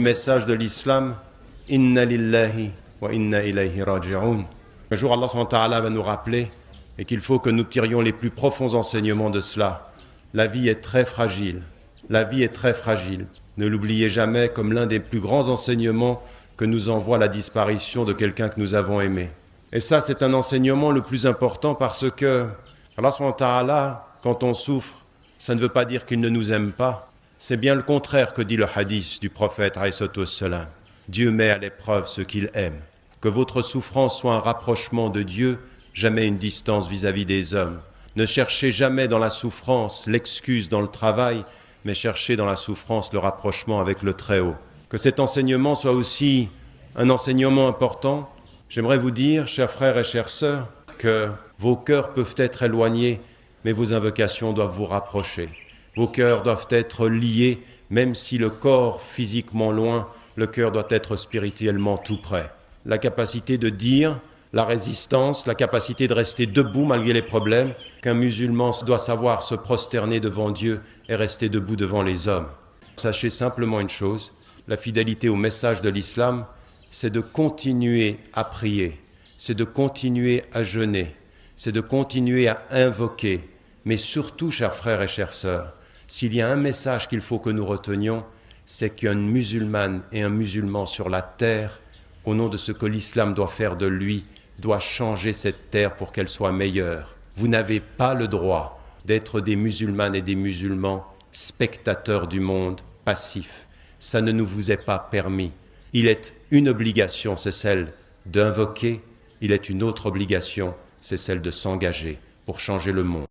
Le message de l'islam, Inna lillahi wa inna ilayhi raji'un. Un jour, Allah subhanahu wa ta'ala va nous rappeler et qu'il faut que nous tirions les plus profonds enseignements de cela. La vie est très fragile. La vie est très fragile. Ne l'oubliez jamais comme l'un des plus grands enseignements que nous envoie la disparition de quelqu'un que nous avons aimé. Et ça, c'est un enseignement le plus important parce que Allah subhanahu wa ta'ala, quand on souffre, ça ne veut pas dire qu'il ne nous aime pas. C'est bien le contraire que dit le hadith du prophète alayhi salam. Dieu met à l'épreuve ce qu'il aime. Que votre souffrance soit un rapprochement de Dieu, jamais une distance vis-à-vis des hommes. Ne cherchez jamais dans la souffrance l'excuse dans le travail, mais cherchez dans la souffrance le rapprochement avec le Très-Haut. Que cet enseignement soit aussi un enseignement important. J'aimerais vous dire, chers frères et chères sœurs, que vos cœurs peuvent être éloignés, mais vos invocations doivent vous rapprocher. Vos cœurs doivent être liés, même si le corps physiquement loin, le cœur doit être spirituellement tout près. La capacité de dire, la résistance, la capacité de rester debout malgré les problèmes, qu'un musulman doit savoir se prosterner devant Dieu et rester debout devant les hommes. Sachez simplement une chose, la fidélité au message de l'islam, c'est de continuer à prier, c'est de continuer à jeûner, c'est de continuer à invoquer. Mais surtout, chers frères et chères sœurs, s'il y a un message qu'il faut que nous retenions, c'est qu'une musulmane et un musulman sur la terre, au nom de ce que l'islam doit faire de lui, doit changer cette terre pour qu'elle soit meilleure. Vous n'avez pas le droit d'être des musulmanes et des musulmans spectateurs du monde, passifs. Ça ne nous vous est pas permis. Il est une obligation, c'est celle d'invoquer. Il est une autre obligation, c'est celle de s'engager pour changer le monde.